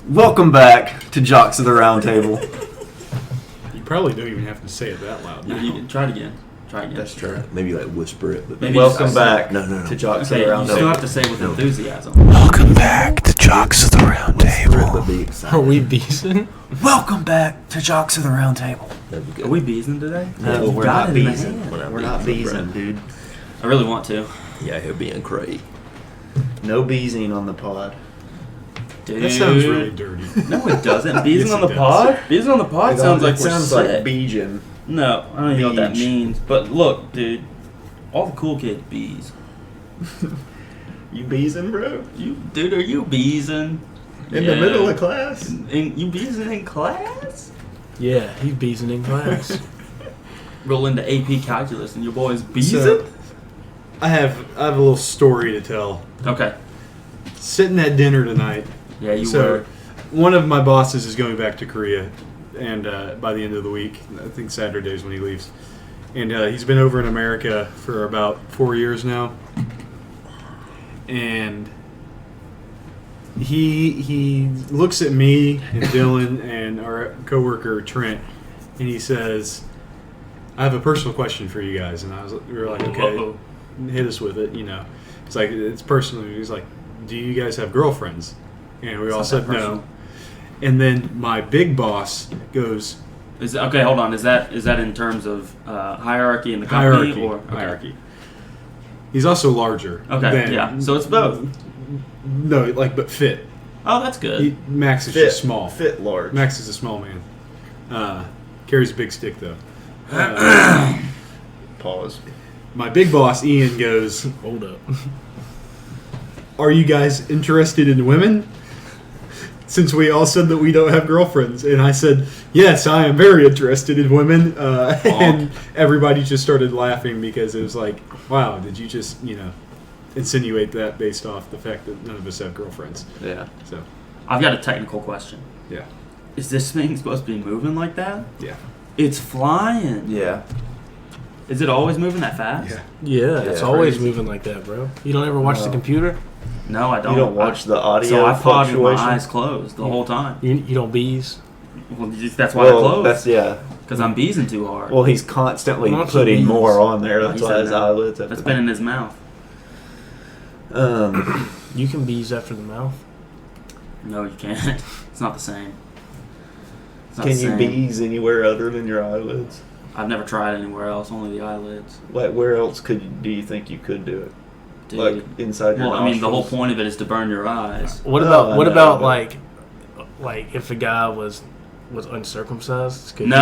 Welcome back to Jocks of the Round Table. You probably don't even have to say it that loud now. You can try it again. Try again. That's true. Maybe like whisper it. But Maybe Welcome just- back No. to Jocks Okay, of the Round you still Table. have to say it with enthusiasm. Welcome back to Jocks of the Round Whisper it, Table. but be Are excited. we beasting? Welcome back to Jocks of the Round Table. That'd be good. Are we beezing today? No, You've we're got not it in the beezing. hand. We're not beezing, dude. I really want to. Yeah, he'll be in Craig. No beezing on the pod. Dude. That sounds really dirty. No, it doesn't. Beezing Yes, on it the does. pod? Beezing on the pod sounds like we're sick. beejing. No, I don't even know what that Beej. means. But look, dude. All the cool kids bees. You beezing, bro? Dude, are you beezing? In the middle of class? You beezing in class? Yeah, he's beasting in class. Roll into AP calculus and your boy's beezing? So, I have a little story to tell. Okay. Sitting at dinner tonight. Yeah, you So, were. one of my bosses is going back to Korea, and by the end of the week, I think Saturday's when he leaves. And he's been over in America for about 4 years now. And he looks at me and Dylan and our coworker Trent, and he says, "I have a personal question for you guys." And we were like, "Okay, Uh-oh. hit us with it." You know, it's like it's personal. He's like, "Do you guys have girlfriends?" And we all It's not said that no. personal. And then my big boss goes, Okay, hold on. Is that in terms of hierarchy in the company? hierarchy. Or, okay. Hierarchy. He's also larger. Okay, than- yeah. So it's both. No, but fit. Oh, that's good. Max is Fit, just small. Fit large. Max is a small man. Carries a big stick though. Pause. My big boss Ian goes, Hold up. "Are you guys interested in women?" Since we all said that we don't have girlfriends, and I said, "Yes, I am very interested in women," and everybody just started laughing because it was like, "Wow, did you just insinuate that based off the fact that none of us have girlfriends?" Yeah. So I've got a technical question. yeah, Is this thing supposed to be moving like that? yeah, It's flying. Yeah. Is it always moving that fast? yeah. Yeah, it's Yeah. always Crazy. moving like that, bro. You don't ever watch the No. computer? No, I don't. You don't watch the audio So I fought with my fluctuation? eyes closed the whole time. You don't bees? Well, that's why I Well, that's closed. yeah. Because I'm beezing too hard. Well, he's constantly Why don't you putting beeze? more on there. That's He why said his no. eyelids have That's to- been in his mouth. You can bees after the mouth? No, you can't. It's not the same. It's not Can the you same. beeze anywhere other than your eyelids? I've never tried anywhere else, only the eyelids. Like, where else do you think you could do it? Dude. Like inside your Well, I mean, the whole nostrils? point of it is to burn your eyes. What No, about I what know, about but- like if a guy was uncircumcised? Could No.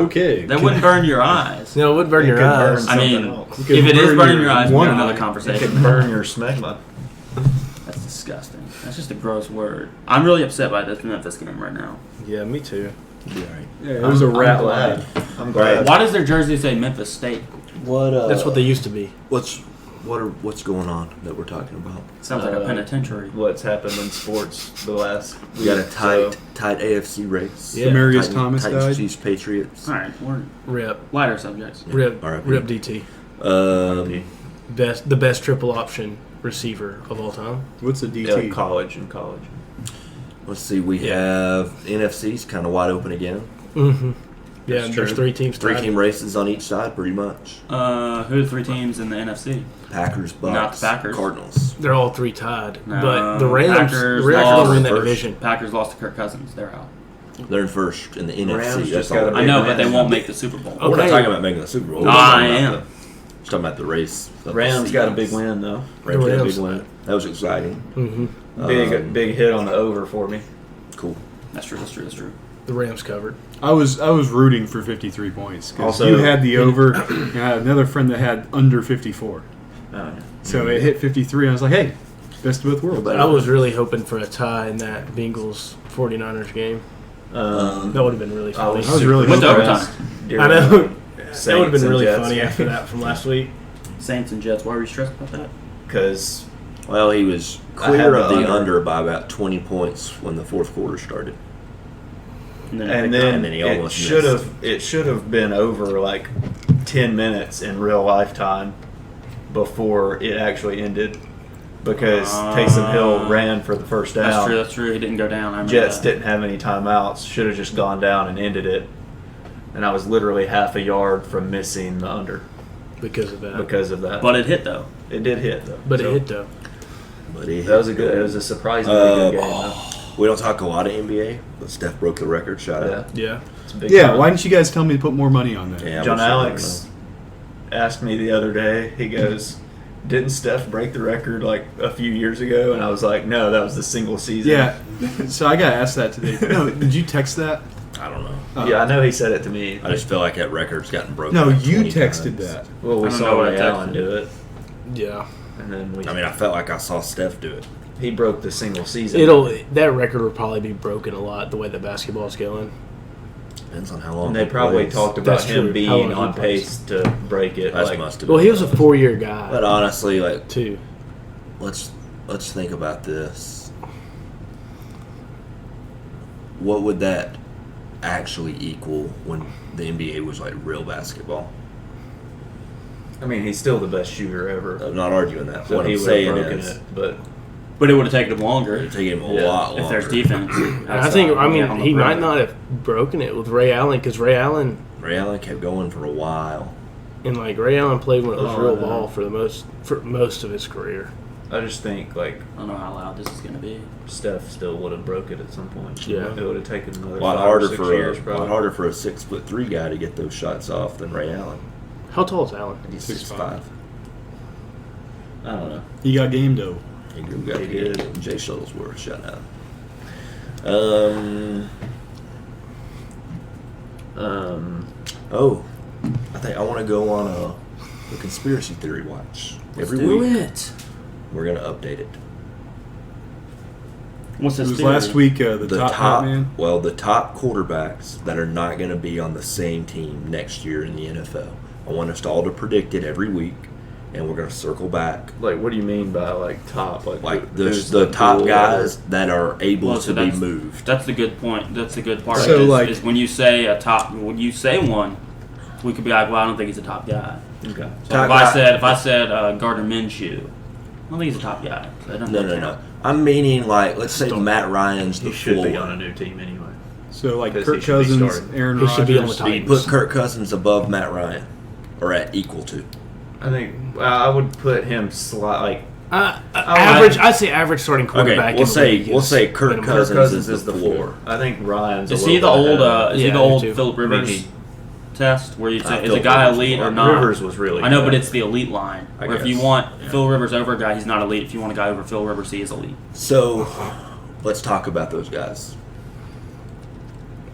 Okay. That wouldn't burn your eyes. No, it would burn It your could burn eyes. I mean, something else. You could If it is burn burning your your eyes, we one have another eye. It conversation. could burn your smegma. That's disgusting. That's just a gross word. I'm really upset by this Memphis game right now. Yeah, me too. Be all right. Yeah, it was a I'm rat glad. line. I'm glad. Why does their jersey say Memphis State? What? That's what they used to be. What's going on that we're talking about? Sounds like a penitentiary. What's happened in sports the last We got a week, so- tight AFC race. Yeah. Demarius Titans- Thomas Titans, died. Chiefs, Patriots. All right, we're Rip, lighter subjects. rip, RIP. rip. DT. The best triple option receiver of all time. What's a Yeah, DT? college. Let's see. We have NFC's kind of wide open again. Mm-hmm. Yeah, That's there's true. 3 teams. Three tied. team races on each side, pretty much. Who are the three teams in the NFC? Packers, Bucks, Not the Packers. Cardinals. They're all 3 tied. No, But the Rams are Packers going to lost win that first. division. Packers lost to Kirk Cousins. They're out. They're in first in the NFC. Rams That's just all. got a I know, but win. they won't make the Super Bowl. Oh, We're not Okay. talking about making the Super Bowl. No, We're talking I about am. Just talking about the race. of the Rams got a Seahawks. big win though. Rams got a Rams. big win. That was exciting. Mm-hmm. Big hit on the over for me. Cool. That's true. The Rams covered. I was rooting for 53 points because Also- you had the over. And I had another friend that had under 54. Oh, yeah. So it hit 53. I was like, hey, best of both worlds. I was really hoping for a tie in that Bengals 49ers game. That would have been really funny. I was really Went to impressed. overtime. I know. That would have Saints been and really Jets. funny after that from last week. Saints and Jets. Why were you stressed about that? Because Well, he was I had clear the of the under. under by about 20 points when the fourth quarter started. And then, and then then he it almost should missed. have been over like 10 minutes in real lifetime before it actually ended. because Taysom Hill ran for the first down. That's true. That's true. He didn't go down. I remember Jets that. didn't have any timeouts. Should have just gone down and ended it. And I was literally half a yard from missing the under because of that. because of that. But it hit though. it did hit though. But So, it hit though. But he That was a good. It was a surprisingly good game. Though. We don't talk a lot of NBA, but Steph broke the record. Shout Yeah, out. Yeah. it's a big Yeah, time. why didn't you guys tell me to put more money on that? Yeah, John we're sure Alex asked me the other day. He goes, "Didn't Steph break the record like a few years ago?" And I was like, "No, that was the single season." Yeah, so I got asked that today. No, did you text that? I don't know. Yeah, I know he said it to me. I just feel like that record's gotten broken. No, like you 20 texted times. that. Well, we I don't saw know what I Ray Allen texted. do it, Yeah. and then we. I mean, I felt like I saw Steph do it. he broke the single season. That record will probably be broken a lot the way that basketball's going. Depends on how long. And they he probably plays. talked about That's him true. being How long he on plays. pace to break it. That like, must have Well, been he was a tough. 4-year guy But honestly, like, too. let's think about this. What would that actually equal when the NBA was like real basketball? I mean, he's still the best shooter ever. I'm not arguing that. So what he I'm would have saying broken is, it, but But it would have taken him longer it'd take him a Yeah. lot longer. if there's defense. And I outside, think, I on mean, the he might perimeter. not have broken it with Ray Allen because Ray Allen Ray Allen kept going for a while. Ray Allen played when it was Oh, real I know. ball for most of his career. I just think like I don't know how loud this is going to be. Steph still would have broke it at some point. Yeah. It would have taken another A lot 5 or harder 6 for years, a probably. lot harder for a 6'3" guy to get those shots off than Ray Allen. How tall is Allen? He's 6'5". 6'5". I don't know. He got game though. He got He good. did. Jay Shuttlesworth, shout out. Oh, I think I want to go on a conspiracy theory watch every Do week. it. We're gonna update it. What's It this was theory? last week. The top man. well, the top quarterbacks that are not going to be on the same team next year in the NFL. I want us to all to predict it every week, and we're going to circle back. Like, what do you mean by like top? Like who's the top dual guys that are able Well, so to be that's- moved. That's the good point. That's the good part. So, of it, like- is when you say a top, when you say one, we could be like, well, I don't think he's a top guy. Okay. So Top if I guy- said Gardner Minshew, I don't think he's a top guy. So that doesn't No. count. I'm meaning like let's say Matt Ryan's the He should be floor. on a new team anyway. So like Because Kirk he should be Cousins, starting. Aaron He Rodgers. should be on the You Titans. put Kirk Cousins above Matt Ryan, or at equal to. I think I would put him Average. I'd say average starting quarterback. Okay, in the league we'll is say Kirk minimum. Cousins is the floor. I think Ryan's. Is a he the little bit old? ahead of him. Is he Yeah, the I do old too. Philip Rivers Maybe. test where you say is a Philip guy Rivers elite or was- not? Rivers was really. I know, good. but it's the elite line. I Where if you guess. want Yeah. Phil Rivers over a guy, he's not elite. If you want a guy over Phil Rivers, he is elite. So, let's talk about those guys.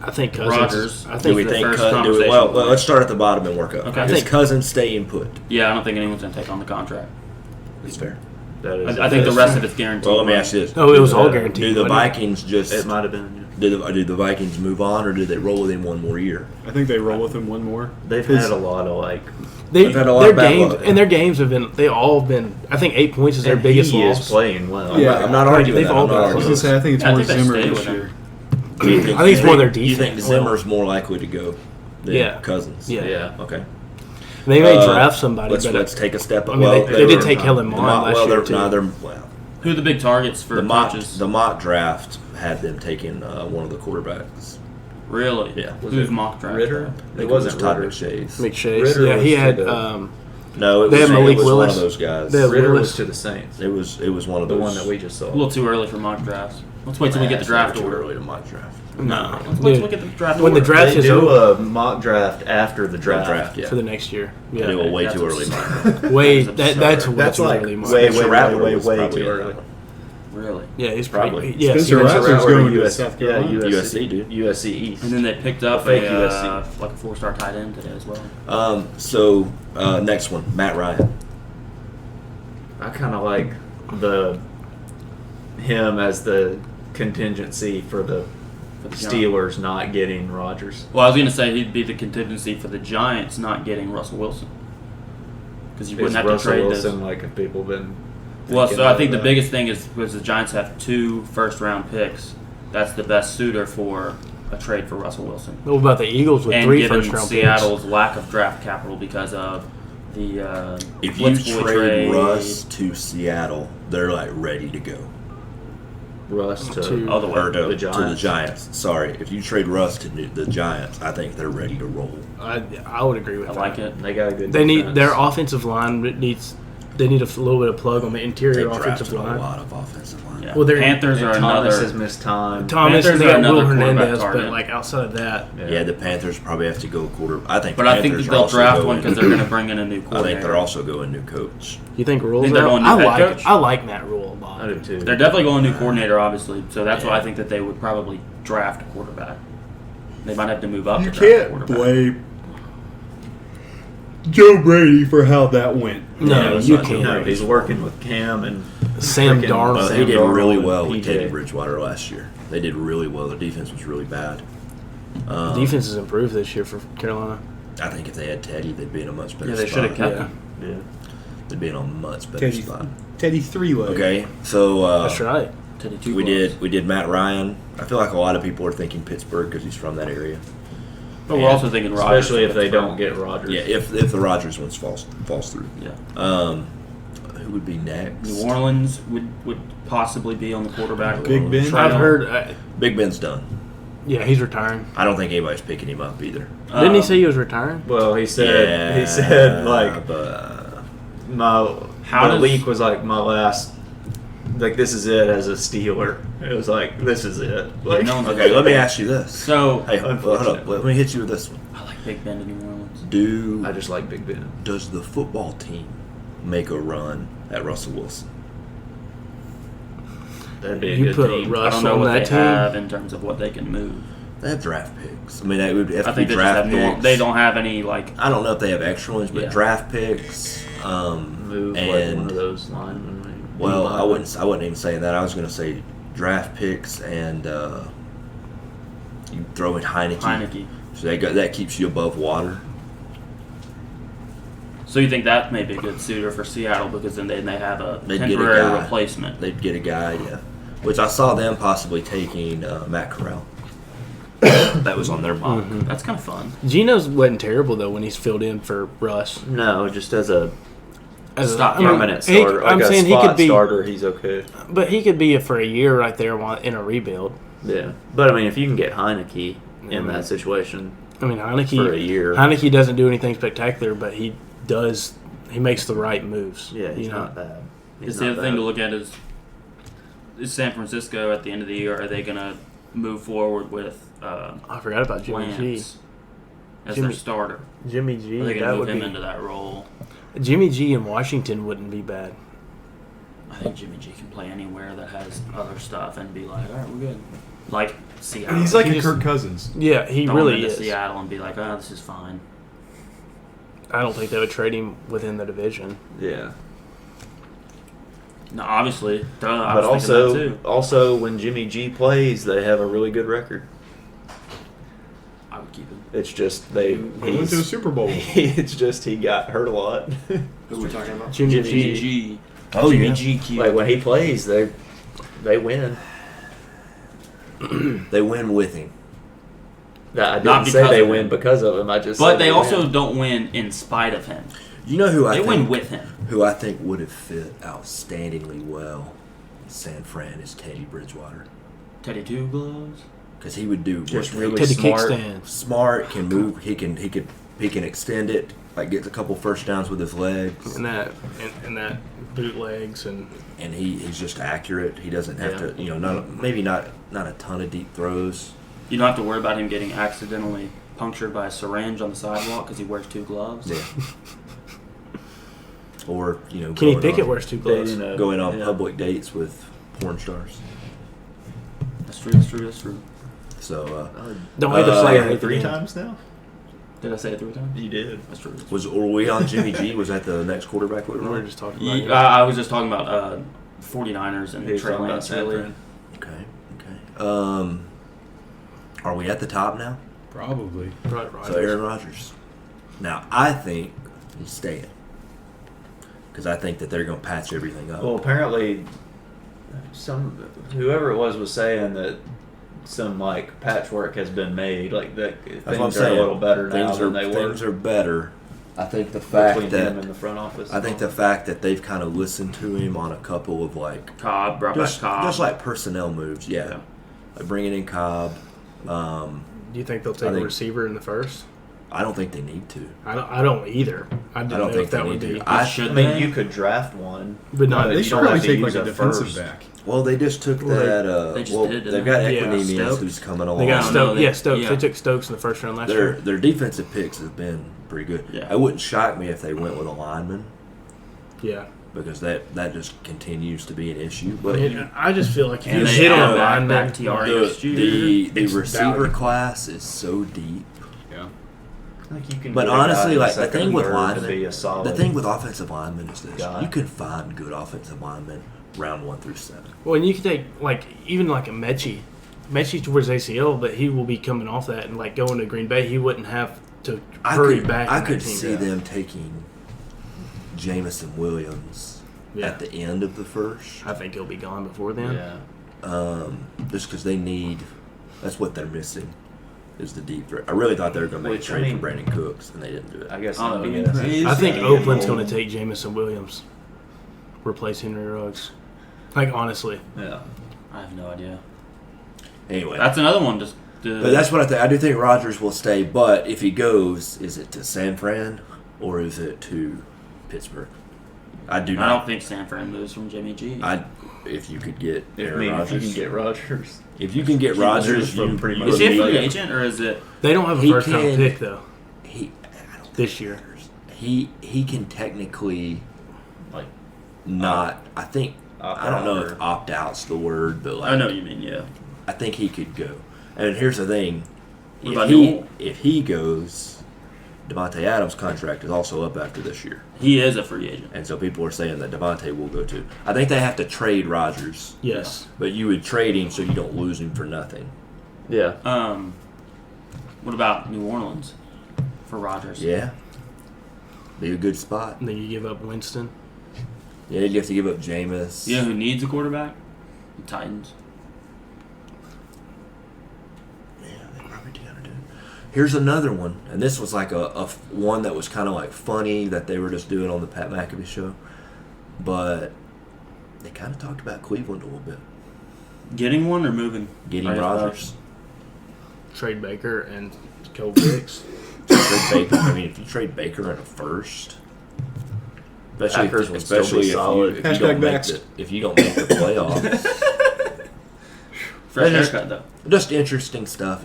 I think Cousins. Rodgers. I Do think we the think? first Well, conversation. let's start at the bottom and work up. Okay. I Does think- Cousins stay in put? Yeah, I don't think anyone's going to take on the contract. That's fair. That is, I think the rest of it's guaranteed. Well, let me ask you this: Oh, it was Do all the- guaranteed. Do the wasn't it? Vikings just It might have been. do the Vikings move on, or do they roll with him one more year? I think they roll with him one more. They've His- had a lot of like. They've had a lot their of bad games luck. and their games have been. They all have been. I think 8 points is their and biggest he loss. is playing well. Yeah. I'm not arguing They've that. all I'm been not I was arguing gonna say I think it's Yeah, I more think they Zimmer stay this with him. year. Do you think, I think it's more their You think defense. Zimmer's more likely to go than Yeah. Cousins? Yeah. Yeah. Okay. They may draft somebody, Let's, but let's take a step up. I mean, well, they did were- take Helen the Mond mock- last well, year they're, too. no, they're, well, Who are the big targets for coaches? the mock draft had them taking one of the quarterbacks. Really? Yeah. Was Who's it mock draft? Ritter? I think It it was wasn't Todd Ritter. McShay's. McShay's. Ritter Yeah, he was had. to the- No, it They was, had it Malik was one Willis. of those guys. They had- Ritter Willis. was to the Saints. It was one of The those. one that we just saw. A little too early for mock drafts. Let's wait till we get the It's draft never too order. early to mock draft. No, Let's dude, look at the draft when the order. draft They is do over a mock draft after the draft. Yeah. for the next year. They Yeah, do a way That's too early absurd. mock draft. way That's that's absurd. way That's too like early. way, Spencer way, Rattler way, was way probably too in that early. one. Really? Yeah, he's Probably. probably. Yeah, Spencer Spencer Rattler's Rattler. going to US, South yeah, Carolina. USC, dude. USC East. And then they picked up Fake a USC. like a 4-star tight end today as well. So next one, Matt Ryan. I kind of like him as the contingency for the For the Giants. Steelers not getting Rodgers. Well, I was going to say he'd be the contingency for the Giants not getting Russell Wilson. Because you Is wouldn't have to Russell trade Wilson this. like if people been? Well, thinking so I of think the that? biggest thing is because the Giants have 2 first-round picks. That's the best suitor for a trade for Russell Wilson. What about the Eagles with And 3 given first-round Seattle's lack of draft capital because of the If you Blitz boy trade Russ to Seattle, they're like ready to go. Russ to To- all the way Or to The to the Giants. Giants. Sorry, if you trade Russ to the Giants, I think they're ready to roll. I would agree with I that. like it. They got a good. They need defense. their offensive line needs. They need a little bit of plug on the They interior drafted offensive a line. lot of offensive line. Yeah. Well, they're- Panthers are And Thomas another. has missed time. Thomas, Panthers they are got Will another quarterback Hernandez, target. but like outside of that, Yeah, the Panthers probably have to go quarter. I think. But the I think Panthers that are they'll also draft going- one because they're going to bring in a new I coordinator. think they're also going new coach. you think Rule's Think they're out? going new I head like coach? I like Matt Rule a lot. I do too. They're definitely going new coordinator, obviously. So that's why I Yeah. think that they would probably draft a quarterback. They might have to move up. You to draft a can't quarterback. blame Joe Brady for how that went. No, Yeah, it's you not can't. No, he's working with Cam and Sam freaking Darnold. Sam He did Darnold really and well with PJ. Teddy Bridgewater last year. They did really well. Their defense was really bad. Defense has improved this year for Carolina. I think if they had Teddy, they'd be in a much better Yeah, they spot. should have kept Yeah. him. Yeah. They'd be in a much better Teddy, spot. Teddy three leg. Okay, so That's right. Teddy two we gloves. did Matt Ryan. I feel like a lot of people are thinking Pittsburgh because he's from that area. But we're also thinking Rodgers. Especially if they Pittsburgh. don't get Rodgers. Yeah, if the Rodgers ones falls through. Yeah. Who would be next? New Orleans would possibly be on the quarterback. Big Ben? trail. I've heard. Big Ben's done. Yeah, he's retiring. I don't think anybody's picking him up either. Didn't he say he was retiring? Well, he said like but my How the does- leak was like my last. Like this is it as a Steeler. It was like this is it. Like no one's okay, let me ask you this. So Hey, hold up. Let me hit you with this one. I like Big Ben to New Orleans. Do I just like Big Ben. does the football team make a run at Russell Wilson? That'd be a You good put team. I Russ don't know on what that they team. have in terms of what they can move. They have draft picks. I mean, they would have I to think be they just draft have picks. they don't have any like. I don't know if they have extra ones, but Yeah. draft picks. Move like and one of those linemen. maybe. well, I wouldn't even say that. I was going to say draft picks and you throw in Heineke. So that keeps you above water. So you think that may be a good suitor for Seattle because then they have a They'd get a temporary guy. replacement. They'd get a guy, yeah. Which I saw them possibly taking Matt Corral. That was on their mock. That's kind of fun. Geno's wasn't terrible though when he's filled in for Russ. No, just as a As Stop. I mean, permanent he- starter. I'm like saying a he spot could be, starter. He's okay. but he could be for a year right there in a rebuild. Yeah, but I mean, if you can get Heineke in that situation I mean, Heineke for a year, Heineke doesn't do anything spectacular, but he does. He makes the right moves. yeah, he's you know? not bad. Because the other thing to look at is San Francisco at the end of the year. Are they going to move forward with I forgot about Jimmy Lance as Jimmy- their starter? G. Jimmy G. Are they going That to move would him be into that role? Jimmy G. in Washington wouldn't be bad. I think Jimmy G can play anywhere that has other stuff and be like, all right, we're good. Like Seattle. He's like He a just- Kirk Cousins. Yeah, he Throw him really into is. Seattle and be like, oh, this is fine. I don't think they would trade him within the division. Yeah, No, obviously. Duh, I but was thinking that too. also when Jimmy G plays, they have a really good record. I would keep him. It's just they. He went to a He's, Super Bowl. it's just he got hurt a lot. Who are we talking about? Jimmy Jimmy G. G. Oh, Jimmy yeah. G. Q. Like when he plays, they win. They win with him. I Not didn't say because they of win him. because of him. I just. But said they also win. don't win in spite of him. You know who I They think win with him. who I think would have fit outstandingly well in San Fran is Teddy Bridgewater Teddy Two Gloves. because he would do Just what- really Teddy smart. kickstands. smart, can move, he can extend it, like gets a couple first downs with his legs, And that bootlegs and and he's just accurate. He doesn't have Yeah. to, maybe not a ton of deep throws. You don't have to worry about him getting accidentally punctured by a syringe on the sidewalk because he wears two gloves. Yeah. Or Kenny going Pickett on, wears two gloves. going on yeah. public dates with porn stars. That's true. That's true. That's true. So Don't hate the Uh, player. Like hate the 3 game. times now. Did I say it 3 times? You did. That's true. were we on Jimmy G? Was that the next quarterback we We were were on? just talking about him. I was just talking about 49ers and He was Trey talking about Lance. San Really. Fran. Okay. Are we at the top now? Probably. Right, So Aaron Rodgers. Now I think he's staying because I think that they're going to patch everything up. Well, apparently, whoever it was saying that some patchwork has been made, like that That's what I'm things are a saying. little better now things than they were. Things are better. I think the fact between that him and the front office. I think the fact that they've kind of listened to him on a couple of like Cobb brought back Cobb. just like personnel moves, yeah. Like bringing in Cobb. Do you think they'll take a receiver in the first? I don't think they need to. I don't either. I don't think that would be. I mean, you could draft one, but not. They should probably take like a defensive back. Well, they just took that. They just did, they've got Yeah, Equinemius Stokes. who's coming along. They got Stokes. Stokes. Yeah. They took Stokes in the first round last year. Their defensive picks have been pretty good. Yeah. It wouldn't shock me if they went with a lineman Yeah. because that just continues to be an issue. But I just feel like if And you they hit on add a back lineman, TR the next year. the It's receiver valid. class is so deep. Yeah. like you can. But get a guy honestly, in like the second thing and with third to be linemen, a solid the thing with offensive linemen is this: guy. you can find good offensive linemen round 1 through 7. well, and you can take like even like a Mechie. Mechie towards ACL, but he will be coming off that and like going to Green Bay. He wouldn't have to hurry back. I in that could team. see them taking Jamison Williams at the end of the first. I think he'll be gone before then. Yeah. Just because they need, that's what they're missing, is the deep threat. I really thought they were going to make a Which, trade I mean- for Brandon Cooks, and they didn't do it. I guess. Oh, that'd be yeah. crazy. I think Oakland's going to take Jamison Williams, replace Henry Ruggs. Like honestly, Yeah. I have no idea. Anyway, That's another one. Just but that's what I think. I do think Rodgers will stay, but if he goes, is it to San Fran or is it to Pittsburgh? I do I not. don't think San Fran moves from Jimmy G. If you could get I Aaron mean, if Rodgers, you can get Rodgers. If you can get Rodgers, from you pretty you much Is he a would free make- agent or is it? they don't have a He first round can- pick though I don't think this it year. matters. He can technically Like, not. I think opt I don't know out if opt out's the word, but like I know what you mean. Yeah. I think he could go. And here's the thing: What about if he Newell? if he goes, Devontae Adams' contract is also up after this year, He is a free agent. and so people are saying that Devontae will go too. I think they have to trade Rodgers, Yes. but you would trade him so you don't lose him for nothing. yeah. What about New Orleans for Rodgers? Yeah, be a good spot. And then you give up Winston. Yeah, you have to give up Jameis. You know who needs a quarterback? The Titans. Yeah, they probably do gotta do it. Here's another one, and this was like a one that was kind of like funny that they were just doing on the Pat McAfee show, but they kind of talked about Cleveland a little bit. Getting one or moving? Getting I guess Rodgers, Trade Baker and Cole Dix. trade Baker. I mean, if you trade Baker in a first, Packers would still be solid. if you don't Hashtag make backs. if you don't make the playoffs. Fresh Just- haircut though. Just interesting stuff.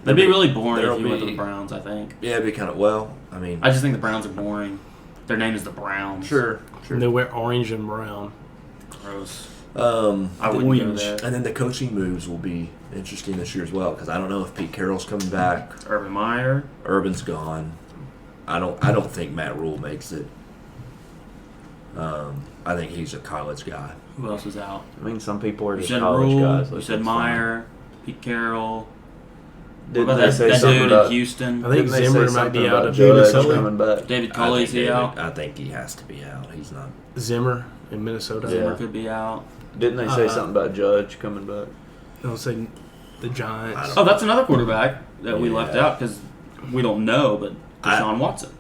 That'd be really boring there'll if you went to be- the Browns. I think. Yeah, it'd be kind of I mean, I just think the Browns are boring. Their name is the Browns. sure. And they wear orange and brown. Gross. Um, I wouldn't go Orange. there. and then the coaching moves will be interesting this year as well because I don't know if Pete Carroll's coming back. Urban Meyer. Urban's gone. I don't think Matt Rule makes it. I think he's a college guy. Who else is out? I mean, some people are You just said college Rule. guys. You like, said that's fine. Meyer. Pete Carroll. Didn't what they about say that something dude about in Houston? I think Didn't they Zimmer say might be something out about of Judge Minnesota. coming back? David I Culley, think is he David- out? I think he has to be out. He's not. Zimmer in Minnesota. Yeah. Zimmer could be out. Didn't they say something about Judge coming back? I'll say the I Giants. don't- Oh, that's another quarterback that we left Yeah. out because we don't know, but Deshaun Watson.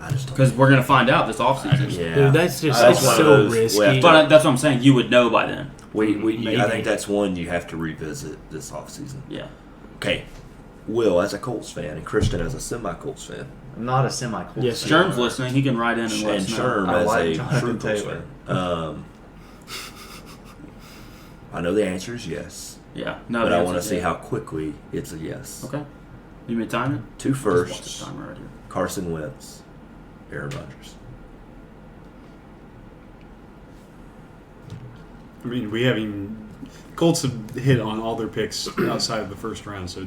I just don't. Because we're going to find out this offseason. Yeah, Dude, that's just That's it's one of so those we risky. have to- But that's what I'm saying. You would know by then. I Maybe. think that's one you have to revisit this offseason. Yeah. Okay, Will as a Colts fan and Christian as a semi-Colts fan, I'm not a semi-Colts Yes, fan. Sherm's listening. He can write in and let and us know. Sherm I as like a Jonathan true Colts Taylor. fan. I know the answer is yes, Yeah. No, but the I answer want to is see yeah. how quickly it's a yes. Okay. You may time it? Two Just watch firsts, the timer right here. Carson Wentz, Aaron Rodgers. I mean, we haven't even. Colts have hit on all their picks outside of the first round, so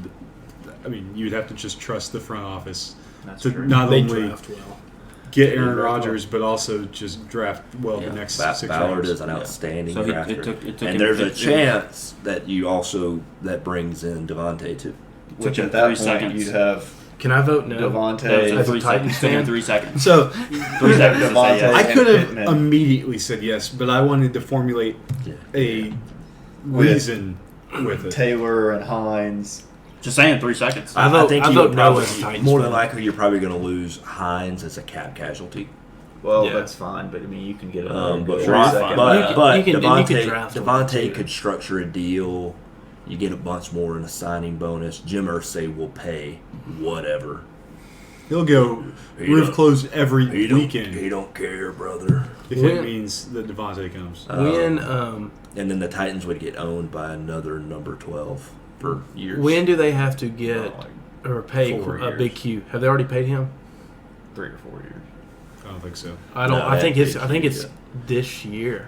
I mean, you'd have to just trust the front office That's to true. not They only draft well. get Aaron Rodgers, but also just draft well Yeah. the next 6 Ballard rounds. is an outstanding So drafter, it took and him there's a 15 chance that you also that brings in Devontae too. Took Which him at that 3 point seconds. you'd have Can I vote no? That was Devontae. As a 3 Titans seconds. Took him fan? 3 seconds. So 3 seconds to say Devontae. yes. I could have Pittman. immediately said yes, but I wanted to formulate Yeah. a reason with it. Taylor and Hines. Just saying, 3 seconds. I vote no probably, as a Titans more than fan. likely you're probably going to lose Hines as a cap casualty. Well, Yeah. that's fine, but I mean, you can get a But Sure, Ron- fine. but, but you can Devontae, draft him, Devontae too. could structure a deal. You get a bunch more in a signing bonus. Jim Irsay will pay whatever. He'll go He roof don't- closed every He don't, weekend he don't care, brother. if When- it means that Devontae comes. When And then the Titans would get owned by another number 12 for years. when do they have to get like or pay 4 a Big years. Q? Have they already paid him? 3 or 4 years. I don't think so. I don't. No, I they think haven't it's. paid I think Q it's yet. this year.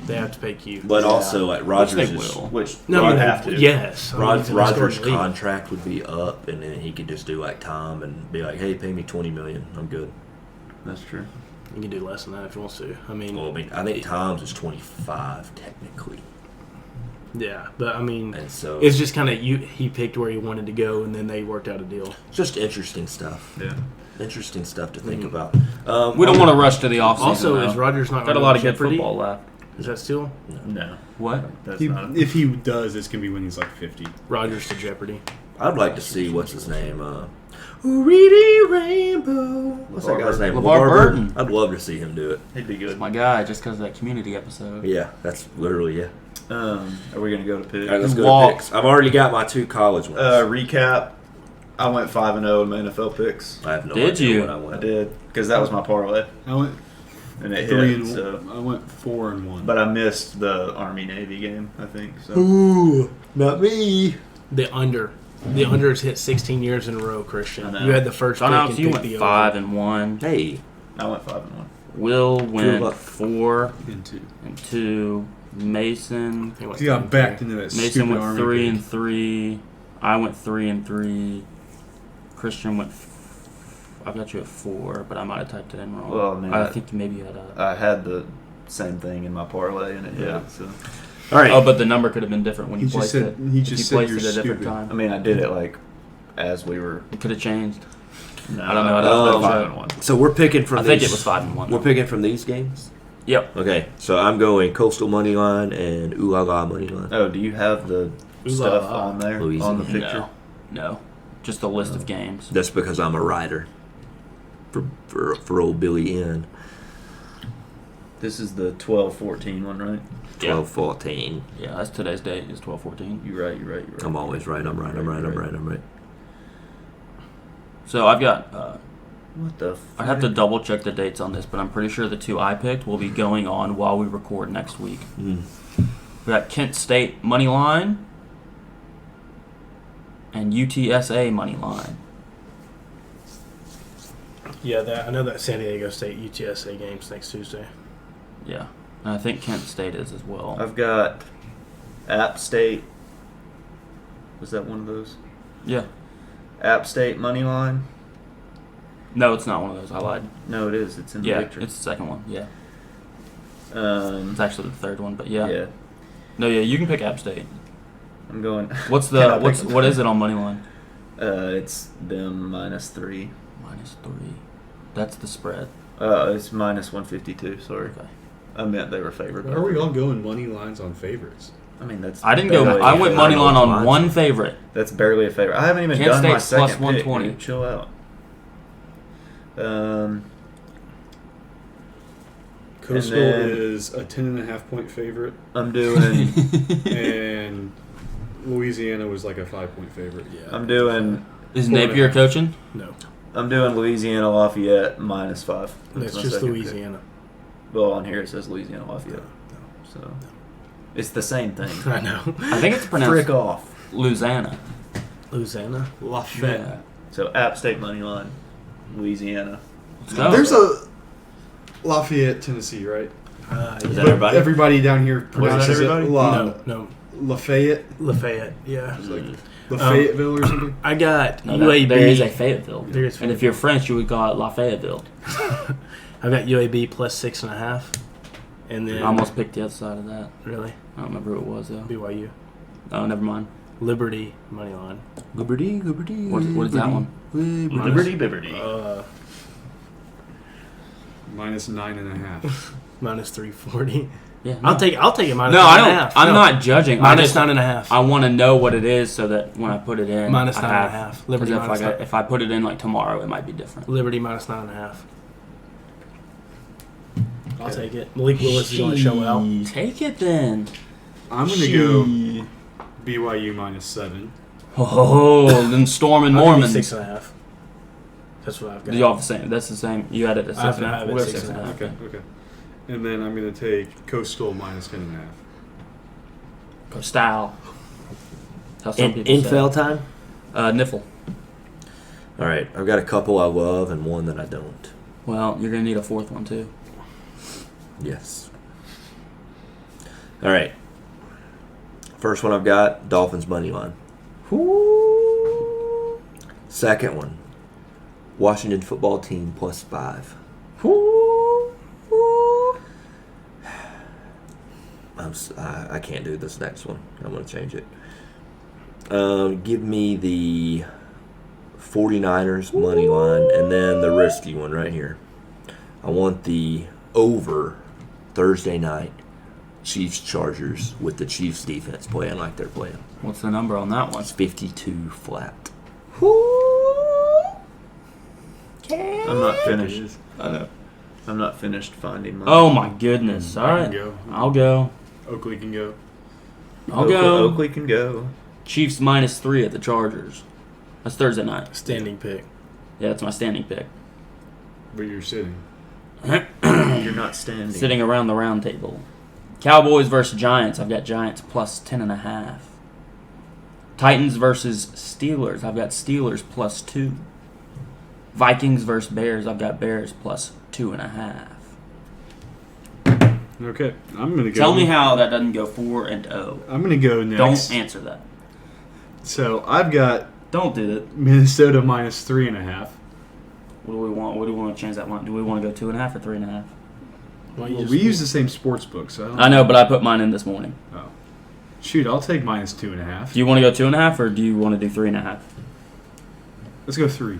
They have to pay Q. But Yeah. also, like, Rodgers they is, will. Which no, you I mean, have to. yes. I mean, he's an Rodgers' historic league. contract would be up, and then he could just do like Tom and be like, "Hey, pay me $20 million. I'm good." That's true. You can do less than that if he wants to. I mean, Well, I mean, I think Tom's is 25 technically, yeah, but I mean, and so it's just kind of he picked where he wanted to go, and then they worked out a deal. just interesting stuff. Yeah. Interesting stuff to think Mhm. about. We don't want to rush to the offseason. Also, though. is Rodgers not got a gonna lot go of good Jeopardy? football left. Is that still No. What? That's He, not. if he does, it's gonna be when he's like 50. Rodgers to Jeopardy? I'd like to see what's his name. Reedy Rainbow. What's that guy's name? LeVar Burton. I'd love to see him do it. He'd be good. My guy, just because of that Community episode. Yeah, that's literally yeah. Are we gonna go to pick? All right, let's go Walk. to picks. I've already got my 2 college ones. Recap. I went 5-0 in my NFL picks. I have no Did idea you? what I I went. did because that was my parlay, I went and it 3 hit. and So, I went 4 and 1. but I missed the Army Navy game. I think so. Ooh, not me. The under. The under's hit 16 years in a row, Christian. I know. You had the first John pick Alex, and you picked went the 5-1. Hey, I went 5-1. Will Good went luck. 4 and 2. and 2. Mason. over. He got backed into that Mason stupid went Army 3 pick. and 3. I went 3 and 3. Christian went. I've got you at 4, but I might have typed it in wrong. Well, I mean, I think maybe you had a. I had the same thing in my parlay, and it hit. Yeah. So all right. Oh, but the number could have been different when He you just placed said- it. he If just you said placed you're it at a different stupid. I time. mean, I did it like as we were. It could have changed. No, I don't know. I That's was Um, not 5-1. so we're picking from I these. think it was 5-1. We're picking from these games. Yep. Okay, so I'm going Coastal money line and Ooh La La money line. Oh, do you have the Ooh, stuff la, la. on there Louisiana. on the picture? No. Just a list of games. That's because I'm a writer for old Billy N. This is the 12-14 one, right? 12-14. Yeah, that's today's date. Is 12-14. You're right. You're right. I'm always right. I'm right. I'm right. I'm right. I'm right. So I've got. What the? I have to double check the dates on this, but I'm pretty sure the 2 I picked will be going on while we record next week. Mm. We got Kent State money line and UTSA money line. Yeah, I know that San Diego State UTSA game's next Tuesday. Yeah, and I think Kent State is as well. I've got App State. Was that one of those? Yeah. App State money line? No, it's not one of those. I lied. No, it is. It's in Yeah, the picture. it's the second one. Yeah, Um, it's actually the third one. But yeah. yeah. No, yeah, you can pick App State. I'm going. What's Can I the pick them? what is it on money line? It's them -3. -3. That's the spread. It's -152. Sorry, Okay. I meant they were favored. Why are we all going money lines on favorites? I mean, that's. I didn't go. barely I a went favorite. money line on Lines. one favorite. That's barely a favorite. I haven't even Kent done my State's second plus 120. pick, dude. Chill out. Coastal then- is a 10.5 point favorite, I'm doing. and Louisiana was like a 5 point favorite. Yeah. I'm doing. Is 4.5. Napier coaching? No, I'm doing Louisiana Lafayette -5. that's my just second pick. Louisiana. Well, on here it says Louisiana Lafayette. So it's the same thing. I know. I think it's pronounced Frick off. Louisiana. Louisiana. Lafayette. Yeah. So App State money line, Louisiana. Let's go. There's a Lafayette, Tennessee, right? Is Yeah. that everybody? Everybody down here pronounces it everybody? No, Lafayette, Lafayette. Yeah. Fayetteville or something. I got No, UAB. there is a Fayetteville. There is And if you're French, you would call it La Fayetteville. I got UAB plus 6.5, and then I almost picked the other side of that. really I don't remember who it was though. BYU Oh, never mind. Liberty money line. Liberty. What is that one? Liberty Bibberty. -9.5. Minus 340. Yeah. I'll take it minus No, 9.5. I don't. I'm not judging. Minus 9.5. I want to know what it is so that when I put it in, Minus I 9.5. have. Liberty Because minus 9. if I put it in like tomorrow, it might be different. Liberty minus 9.5. I'll take it. Malik Willis is going to show out. Take it then. I'm going to go BYU minus 7. Oh, then Storm and I'll give you Mormons. 6.5. That's what I've got. You all the same. That's the same. You had it at I have 6.5. it We're at 6.5. 6.5. Okay. And then I'm going to take Coastal minus 10.5. Go style. That's how some people Infeld say. time. Niffle. All right, I've got a couple I love and one that I don't. Well, you're gonna need a fourth one too. Yes. All right. First one I've got Dolphins money line. Second one, Washington football team plus 5. I can't do this next one. I'm going to change it. Give me the 49ers money line and then the risky one right here. I want the over Thursday night Chiefs Chargers with the Chiefs defense playing like they're playing. What's the number on that one? It's 52 flat. I'm not finished. I know. I'm not finished finding mine. Oh my goodness! All I right, can go. I'll go. Oakley can go. I'll go. Oakley can go. Chiefs minus 3 at the Chargers. That's Thursday night. Standing pick. Yeah, that's my standing pick. But you're sitting. You're not standing. Sitting around the round table. Cowboys versus Giants. I've got Giants plus 10.5. Titans versus Steelers. I've got Steelers plus 2. Vikings versus Bears. I've got Bears plus 2.5. Okay. I'm going to go. Tell me how that doesn't go 4-0. I'm going to go next. Don't answer that. So I've got Don't do that. Minnesota minus 3.5. What do we want? What do we want to change that line? Do we want to go 2.5 or 3.5? Well, we use the same sports book, so I don't I know, but I put mine in this morning. Oh. Shoot, I'll take minus 2.5. Do you want to go 2.5 or do you want to do 3.5? Let's go 3.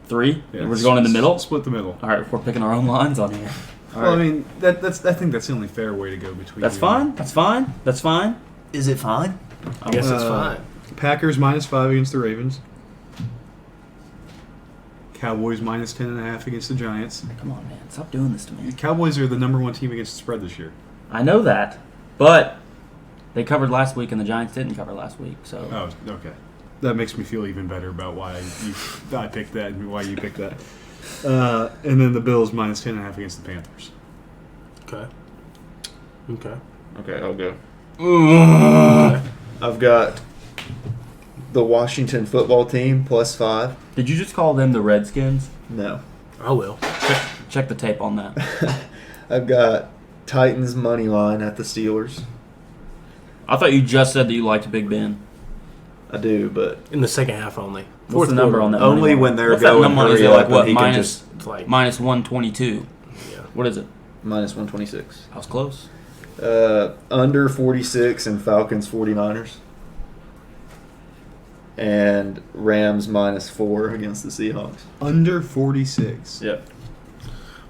3? Yeah, We're just going in the middle. Split the middle. All right, we're picking our own lines on here. All Well, right. I mean, that's. I think that's the only fair way to go between. That's you fine. That's fine. That's fine. Is it fine? I guess it's Uh, fine. Packers minus 5 against the Ravens. Cowboys minus 10.5 against the Giants. Come on, man. Stop doing this to me. The Cowboys are the number 1 team against the spread this year. I know that, but they covered last week and the Giants didn't cover last week. So Oh, okay. That makes me feel even better about why I picked that and why you picked that. And then the Bills minus 10.5 against the Panthers. Okay. Okay. Okay, I'll go. Okay. I've got the Washington football team plus 5. did you just call them the Redskins? No. I will. Check the tape on that. I've got Titans money line at the Steelers. I thought you just said that you liked Big Ben. I do, but In the second half only. What's the number on that? only money line? when they're What's that going number? Is hurry it like up what? and he can Minus just It's like minus 122. yeah. What is it? minus 126. I was close. Under 46 and Falcons 49ers. And Rams minus 4 against the Seahawks. Under 46. Yep.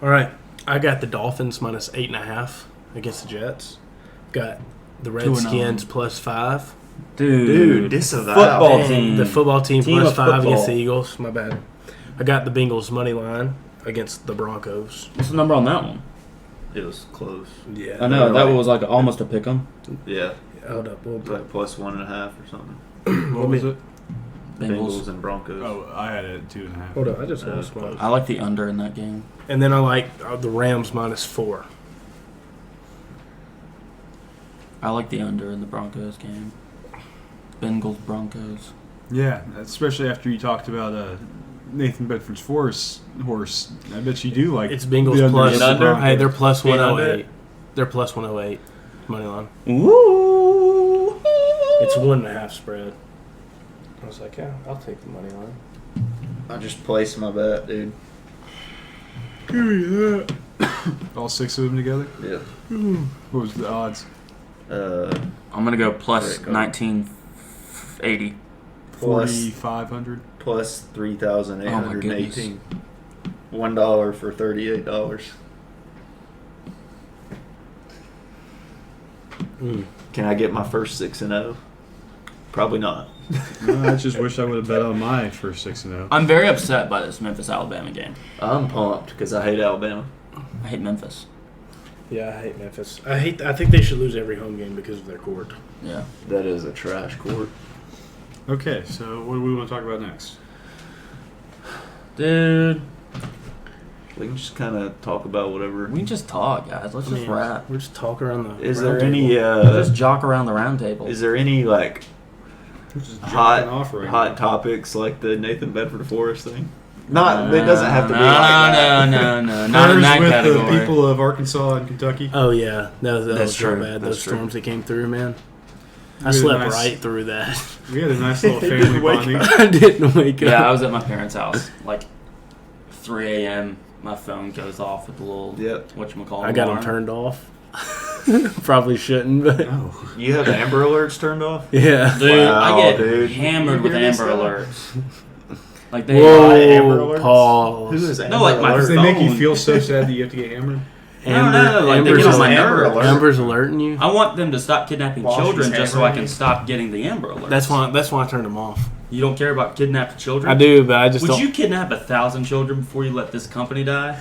All right. I got the Dolphins minus 8.5 against the Jets. Got the 2-0. Redskins plus 5. Dude, disavow. football And team. the football team, Team plus of 5 against football. the Eagles. My bad. I got the Bengals money line against the Broncos. What's the number on that one? It was close. Yeah. I know that was like almost a pick 'em. Yeah. Hold up. We'll Like plus 1.5 or something. What was it? Bengals Bengals. and Broncos. Oh, I had it at 2.5. Hold up. I just lost mine. I like the under in that game. And then I like the Rams minus 4. I like the under in the Broncos game. Bengals Broncos. Yeah, especially after you talked about Nathan Bedford's horse. I bet you do like It's Bengals the under plus. against the under? Broncos. Hey, they're plus Being 108. They're plus 108 money line. Ooh. It's 1.5 spread. I was like, yeah, I'll take the money line. I just placed my bet, dude. Give me that. All 6 of them together. Yeah. What was the odds? I'm gonna go plus Great call. 1980. Plus 4,500. plus 3,818. $1 for $38. Can I get my first 6-0? Probably not. No, I just wish I would have bet on my first 6-0. I'm very upset by this Memphis Alabama game. I'm pumped because I hate Alabama. I hate Memphis. Yeah, I hate Memphis. I think they should lose every home game because of their court. Yeah. That is a trash court. Okay, so what do we want to talk about next? Dude, We can just kind of talk about whatever. we can just talk, guys. Let's just rap. We're just talking around the. Is round there table. any Just jock around the round table. is there any like Just hot jumping off right hot now. topics like the Nathan Bedford Forrest thing? Not it doesn't have to be no, like that. no, not in Hers that with category. the people of Arkansas and Kentucky. Oh yeah, that That's was so true. bad. That's Those true. storms that came through, man. I We had a slept nice- right through that. We had a nice little family bonding. I didn't wake up. Yeah, I was at my parents' house like 3 a.m. My phone goes off with the little Yep. whatchamacallit I got them alarm. turned off. Probably shouldn't, but No. You have Amber Alerts turned off? yeah. Dude, Wow, I get dude. hammered You with hear this Amber now? Alerts. Like they Amber Whoa, Alerts? Paul. Who is Amber No, like my Alerts? They make you phone. feel so sad that you have to get hammered. No, like they Amber's, get on my Amber nerves. Alert. Amber's alerting you. I want them to stop kidnapping While children she's just so I hammering can you. stop getting the Amber Alerts. That's why I turned them off. You don't care about kidnapped children? I do, but I just Would don't. you kidnap 1,000 children before you let this company die?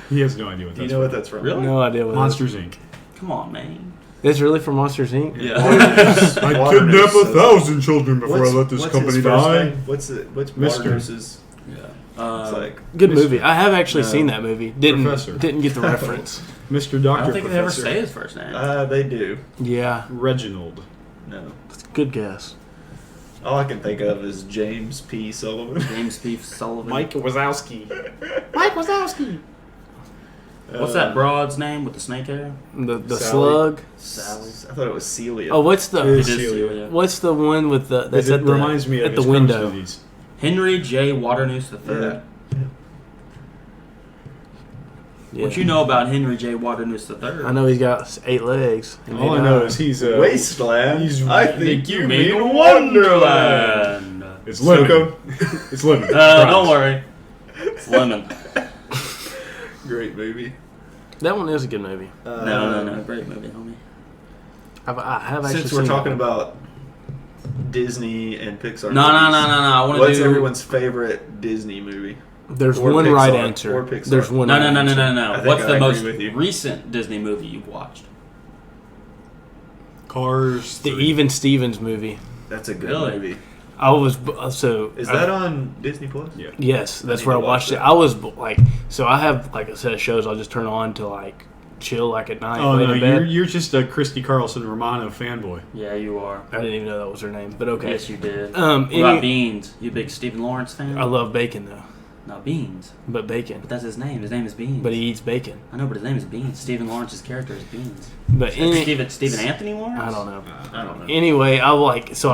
He has no idea what Do you that's know what that's from? Really? No idea what Monsters Inc. Come on, man. It's really from Monsters Inc. Yeah. I Water kidnap News says 1,000 children before What's- I let this what's company his first die. name? What's Mr. Waternose's? Yeah. It's like Good Mr. movie. I have actually No. seen that movie. Didn't Professor. didn't get the reference. Mr. I Doctor don't think they ever Professor. say his first name. they do. Yeah, Reginald. No. good guess. All I can think of is James P. Sullivan. James P. Sullivan. Wazowski. Mike Wazowski. What's that broad's name with the snake hair? The Sally. slug. Sally. I thought it was Celia. Oh, what's It the It is is Celia. Celia. what's the one with the that's It at the reminds me of at the his Crohn's window? disease. Henry J. Waternoose III. Yeah. Yeah. What you know about Henry J. Waternoose III? I know he's got 8 legs. and All 8 I know eyes. is he's Wasteland. he's- I think you mean Wonderland. It's lemon. Soko. It's lemon. Don't worry. It's lemon. Great movie. That one is a good movie. No. Great movie, homie. I have actually Since we're seen talking that one. about Disney and Pixar. No. movies, I want to What's do. everyone's favorite Disney movie? There's or one Pixar, right or answer. Pixar. There's one. No. right answer. I think What's I the agree most with you. recent Disney movie you've watched? Cars. The 3. Even Stevens movie. That's a good Really? movie. I was so. Is that on Disney Plus? Yeah. Yes, that's need where I to watch watched it. that. I was like, so I have like a set of shows I'll just turn on to like chill like at night. Oh lay no, in bed. you're just a Christy Carlson Romano fanboy. Yeah, you are. I didn't even know that was her name, but okay. Yes, you did. What Any- about Beans? You a big Stephen Lawrence fan? I love bacon though, No, Beans. but bacon. But that's his name. His name is Beans. But he eats bacon. I know, but his name is Beans. Stephen Lawrence's character is Beans. But Stephen Anthony Lawrence? I don't know. I don't know. Anyway, I like so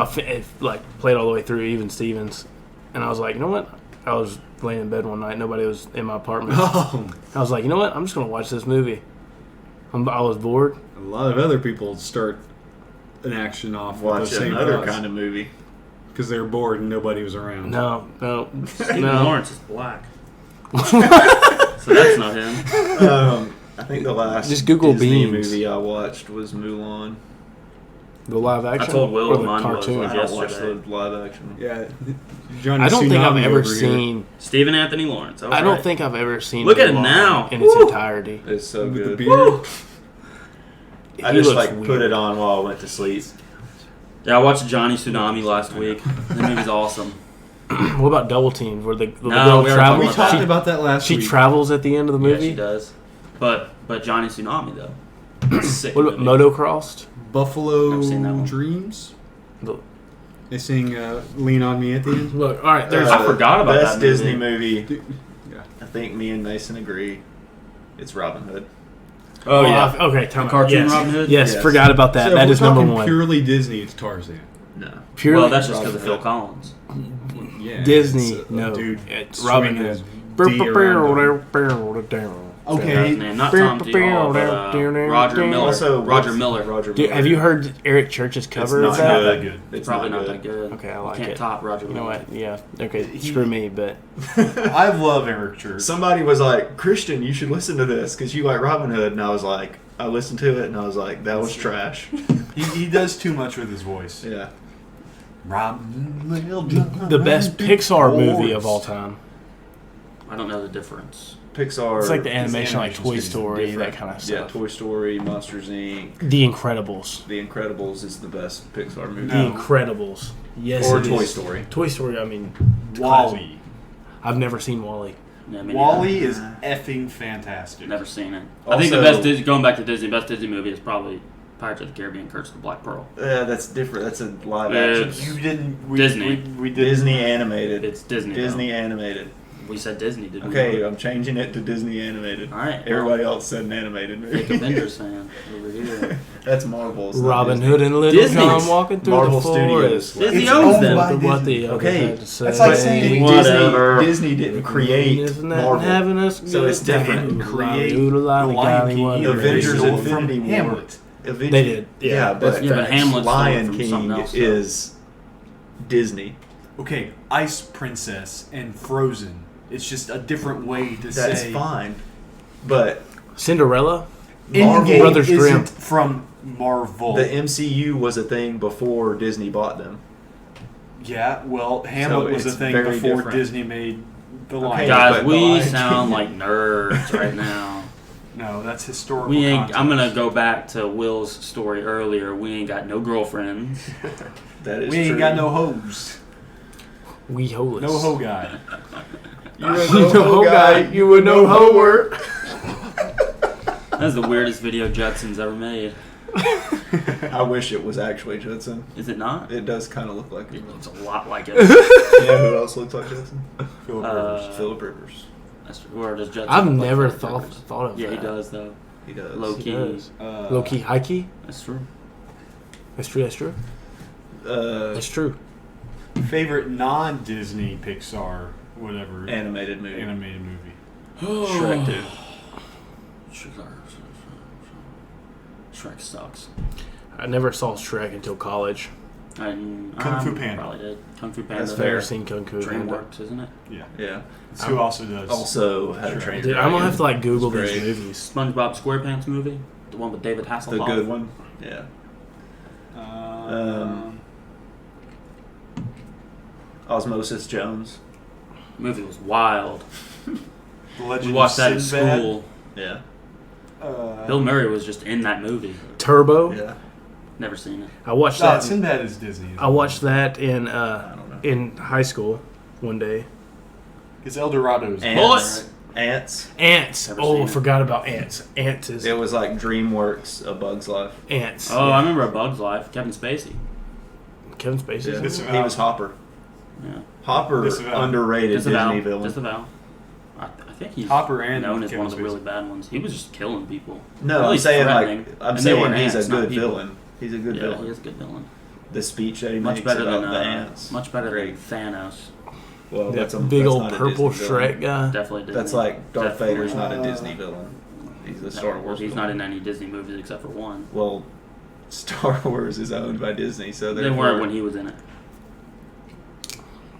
like played all the way through Even Stevens, and I was like, you know what? I was laying in bed one night, nobody was in my apartment. Oh, I was like, you know what? I'm just gonna watch this movie. I was bored. a lot of other people start an action off with Watch the same another kind of movie. because they're bored and nobody was around. No, Stephen no. Lawrence is black. So that's not him. I think the last Just Google Disney Beans. movie I watched was Mulan. The live action. I told Will or the mine was, cartoon. like, I don't watch the yesterday. live action. Yeah, Johnny I don't think I've Tsunami ever over here. seen. Stephen Anthony Lawrence. I don't think I've ever seen. Look at him Mulan now. in its Woo. entirety. It's so with the good. beard. I He just looks like put weird. it on while I went to sleep. Yeah, I watched Johnny Tsunami last week. The movie's awesome. What about Double Team, where the No, girl we already travels? We talked talked She, about that last she week. travels at the end of the Yeah, movie. she does. But Johnny Tsunami though. Sick What about movie. Motocrossed? Buffalo Never seen that one. Dreams. The- They sing "Lean on Me" at the end. Look, all right. There's I forgot about best that movie. Disney movie. Yeah. I think me and Mason agree. It's Robin Hood. Oh yeah. Okay, time out. Cartoon yes. Robin Hood? Yes, Yes. forgot about that. So if That we're is number talking one. Purely Disney. It's Tarzan. No. Purely Well, that's just because of Robin Phil Collins. Yeah, Disney. it's, No, dude. it's Robin swinging Hood. his D around him. That's Okay. his name. Not Tom Dial, but Roger Miller. Also, Roger Miller. Roger Dude, Miller. have you heard Eric Church's It's cover not of that? that good. It's Probably not not good. that good. Okay, I You like can't it. top Roger You Miller. know what? Yeah. Okay, screw me, but I love Eric Church. Somebody was like, Christian, you should listen to this because you like Robin Hood. And I was like, I listened to it and I was like, that was trash. He does too much with his voice. Yeah. The best Pixar movie of all time. I don't know the difference. Pixar. It's like the animation, like animation's Toy getting Story, different. that kind of Yeah, stuff. Toy Story, Monsters Inc. The Incredibles. The Incredibles is the best Pixar movie. No. The Incredibles. Yes, Or it Toy is. Story. Toy Story. I mean, Wall-E. I've never seen Wall-E. Yeah, me Wall-E neither. is effing fantastic. Never seen it. I think the Also- best Disney, going back to Disney, best Disney movie is probably Pirates of the Caribbean: Curse of the Black Pearl. That's different. that's a live It's- action. You didn't. Disney. We did Disney animated. It's Disney. Disney animated. Though. We said Disney, didn't Okay, we? I'm changing it to Disney animated. All right. Everybody else said an animated Fake movie. Avengers fan over here. That's Marvel. it's not Robin Disney. Hood and Little Disney's John walking through Marvel the forest. Studios. Disney It's owns owned them. by What Disney. the others Okay, had to say. that's like But saying Whatever. Disney didn't create Isn't that Marvel. having us So it's good? different. Create Doodle the lolly Lion golly King. wonder. Avengers Stole Infinity from War. Hamlet. Avengers- They did. Yeah, Yeah, but, Yeah, but Hamlet stole it Lion from King something else, though. is Disney. Okay, Ice Princess and Frozen. It's just a different way to That's say. fine. But Cinderella. Endgame Brothers isn't Grimm. from Marvel. the MCU was a thing before Disney bought them. Yeah, well, Hamlet was a it's thing very before different. Disney made the Okay, Lion. Guys, but the we Lion sound King- like nerds right now. No, that's historical. We ain't. I'm gonna context. go back to Will's story earlier. We ain't got no girlfriends. That is We ain't true. got no hoes. We hoeless. No hoe guy. You're a You no ho guy. You were no hoer. That's the weirdest video Judson's ever made. I wish it was actually Judson. Is it not? It does kind of look like It him. looks a lot like it. You know who else looks like Judson? Philip Rivers. Philip Rivers. That's, or does Judson I've look like never Philip Rivers? thought of Yeah, that. he does though. He does. Low He key. does. Uh, Low key, high key. That's true. That's true. That's true. That's true. Favorite non-Disney Pixar whatever Animated movie. animated movie. Shrek 2. Shrek sucks. I never saw Shrek until college. Kung Fu Panda. Probably did. Kung Fu Panda. That's Never fair. seen Kung Fu Panda. DreamWorks, isn't it? Yeah. Yeah. It's who also does. Also, How to Train Your Dude, I'm gonna have to like Google It's these great. movies. SpongeBob SquarePants movie, the one with David Hasselhoff. The good one. Yeah. Osmosis Jones. Movie was wild. The Legend We watched of that in Sinbad. school. Yeah. Bill Murray was just in that movie. Turbo. Yeah. Never seen it. I watched No, that. Sinbad is Disney. I watched that in I don't know. in high school one day. It's El Dorado's. Ants. Ants. Ants. Never Oh, seen I it. forgot about Ants. Ants is It was like DreamWorks, A Bug's Life. Ants. Oh, I remember A Bug's Life. Kevin Spacey. Kevin Spacey. Yeah. Disavow. He was Hopper. Yeah. Hopper, Disavow. underrated Disavow. Disney villain. Disavow. I think he's Hopper and known as Kevin one of the Spacey. really bad ones. He was just killing people. No, Really I'm saying threatening. like I'm And they were saying he's ants, a not good people. villain. He's a good Yeah, villain. he is a good villain. The speech that he Much makes better about than the ants. much better Great. than Thanos. Well, That that's a big that's old not a purple Disney villain. Shrek guy. Definitely Disney. That's like Darth Definitely. Vader's not a Disney villain. He's a Star Well, Wars. he's villain. not in any Disney movies except for one. Well, Star Wars is owned by Disney, so They therefore- weren't when he was in it.